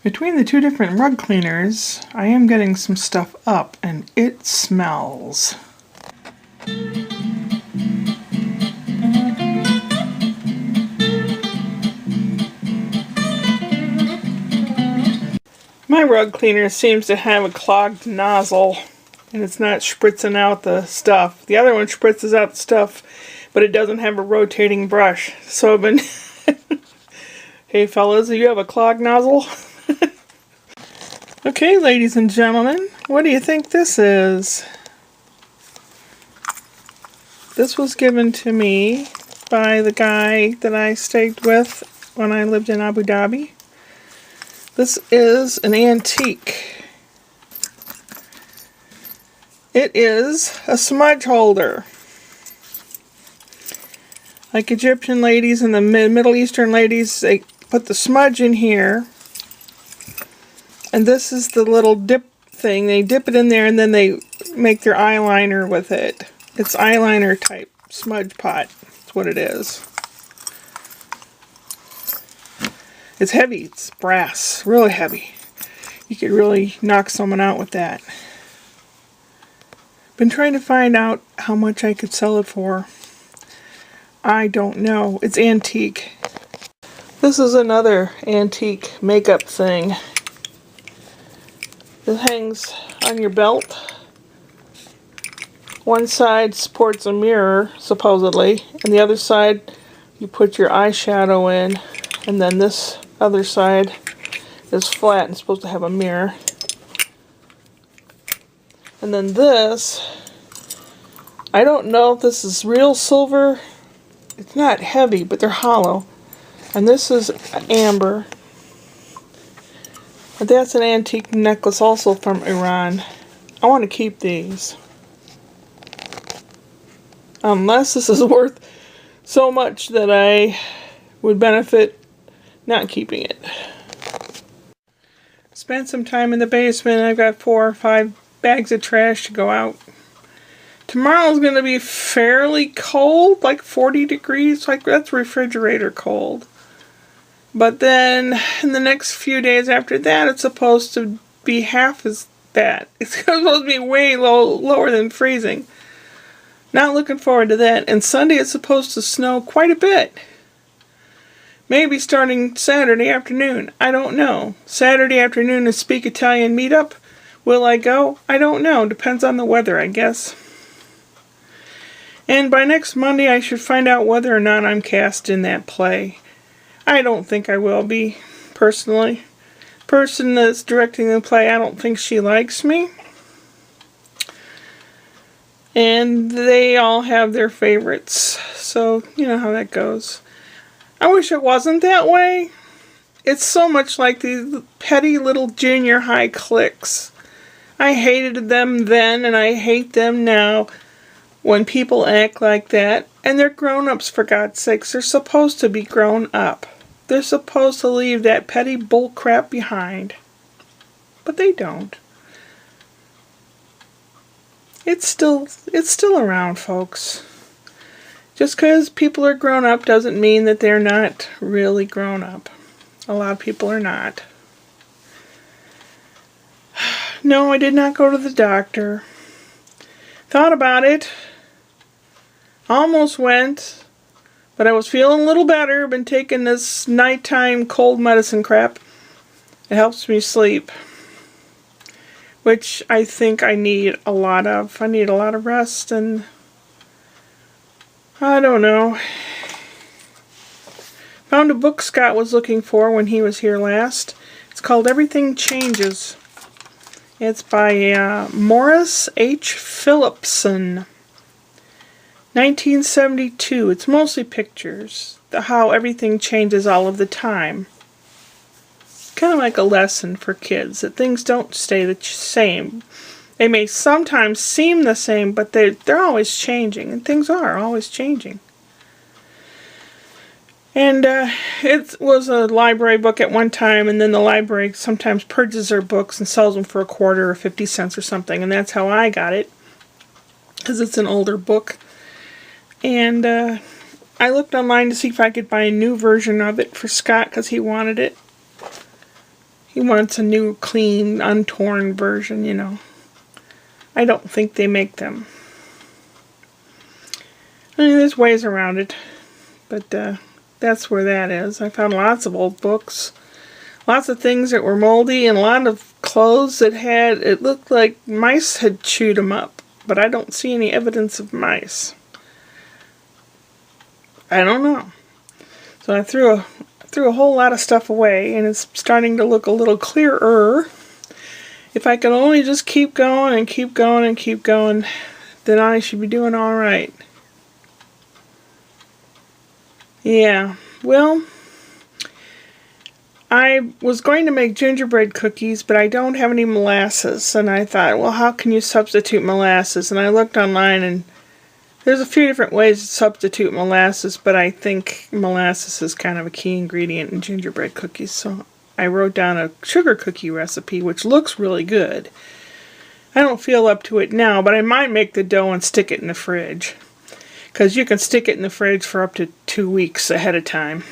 Between the two different rug cleaners, I am getting some stuff up, and it smells. My rug cleaner seems to have a clogged nozzle, and it's not spritzing out the stuff. The other one spritzes out the stuff, but it doesn't have a rotating brush. So I've been... Hey fellas, do you have a clogged nozzle? Okay, ladies and gentlemen, what do you think this is? This was given to me by the guy that I stayed with when I lived in Abu Dhabi. This is an antique. It is a smudge holder. Like Egyptian ladies and the Middle Eastern ladies, they put the smudge in here. And this is the little dip thing. They dip it in there and then they make their eyeliner with it. It's eyeliner type smudge pot. That's what it is. It's heavy. It's brass. Really heavy. You could really knock someone out with that. Been trying to find out how much I could sell it for. I don't know. It's antique. This is another antique makeup thing. It hangs on your belt. One side supports a mirror, supposedly, and the other side you put your eyeshadow in, and then this other side is flat and supposed to have a mirror. And then this, I don't know if this is real silver. It's not heavy, but they're hollow. And this is amber. But that's an antique necklace also from Iran. I want to keep these. Unless this is worth so much that I would benefit not keeping it. Spent some time in the basement. I've got 4 or 5 bags of trash to go out. Tomorrow's going to be fairly cold, like 40 degrees. Like that's refrigerator cold. But then, in the next few days after that, it's supposed to be half as that. It's supposed to be way lower than freezing. Not looking forward to that. And Sunday it's supposed to snow quite a bit. Maybe starting Saturday afternoon. I don't know. Saturday afternoon is Speak Italian meetup. Will I go? I don't know. Depends on the weather, I guess. And by next Monday I should find out whether or not I'm cast in that play. I don't think I will be, personally. The person that's directing the play, I don't think she likes me. And they all have their favorites. So, you know how that goes. I wish it wasn't that way. It's so much like these petty little junior high cliques. I hated them then and I hate them now when people act like that. And they're grown-ups, for God's sakes. They're supposed to be grown up. They're supposed to leave that petty bull crap behind. But they don't. It's still around, folks. Just because people are grown up doesn't mean that they're not really grown up. A lot of people are not. No, I did not go to the doctor. Thought about it. Almost went. But I was feeling a little better. Been taking this nighttime cold medicine crap. It helps me sleep. Which I think I need a lot of. I need a lot of rest and I don't know. Found a book Scott was looking for when he was here last. It's called Everything Changes. It's by Morris H. Phillipson. 1972. It's mostly pictures. How everything changes all of the time. Kind of like a lesson for kids. That things don't stay the same. They may sometimes seem the same, but they're always changing. And things are always changing. And it was a library book at one time, and then the library sometimes purchases their books and sells them for a quarter or 50 cents or something. And that's how I got it. Because it's an older book. And I looked online to see if I could buy a new version of it for Scott because he wanted it. He wants a new, clean, untorn version, you know. I don't think they make them. I mean, there's ways around it, but that's where that is. I found lots of old books, lots of things that were moldy, and a lot of clothes that had, it looked like mice had chewed them up, but I don't see any evidence of mice. I don't know. So I threw a whole lot of stuff away, and it's starting to look a little clearer. If I could only just keep going and keep going and keep going, then I should be doing all right. Yeah, well, I was going to make gingerbread cookies, but I don't have any molasses, and I thought, well, how can you substitute molasses? And I looked online, and there's a few different ways to substitute molasses, but I think molasses is kind of a key ingredient in gingerbread cookies, so I wrote down a sugar cookie recipe, which looks really good. I don't feel up to it now, but I might make the dough and stick it in the fridge, because you can stick it in the fridge for up to 2 weeks ahead of time.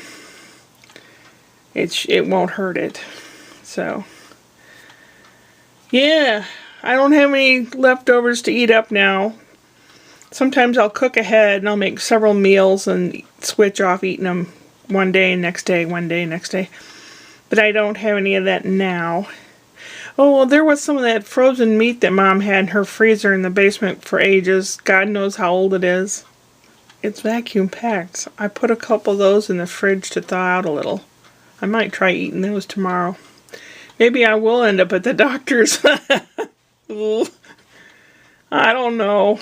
It won't hurt it. So, yeah, I don't have any leftovers to eat up now. Sometimes I'll cook ahead and I'll make several meals and switch off eating them one day, next day, one day, next day. But I don't have any of that now. Oh, well, there was some of that frozen meat that Mom had in her freezer in the basement for ages. God knows how old it is. It's vacuum packed. I put a couple of those in the fridge to thaw out a little. I might try eating those tomorrow. Maybe I will end up at the doctor's. I don't know.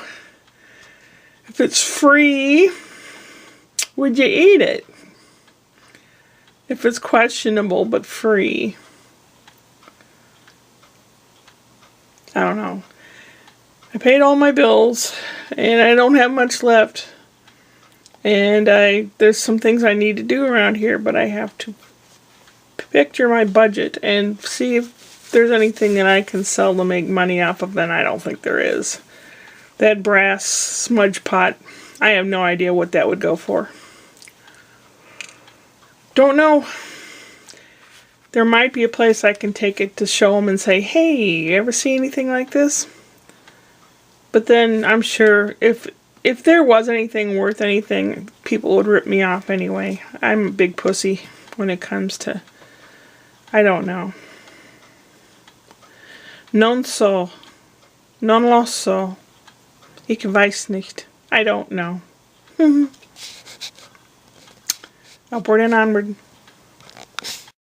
If it's free, would you eat it? If it's questionable but free. I don't know. I paid all my bills and I don't have much left. And there's some things I need to do around here, but I have to picture my budget and see if there's anything that I can sell to make money off of, and I don't think there is. That brass smudge pot, I have no idea what that would go for. Don't know. There might be a place I can take it to show them and say, hey, you ever see anything like this? But then I'm sure if there was anything worth anything, people would rip me off anyway. I'm a big pussy when it comes to, I don't know. Non so. Non lo so. Ich weiß nicht. I don't know. Upward and onward.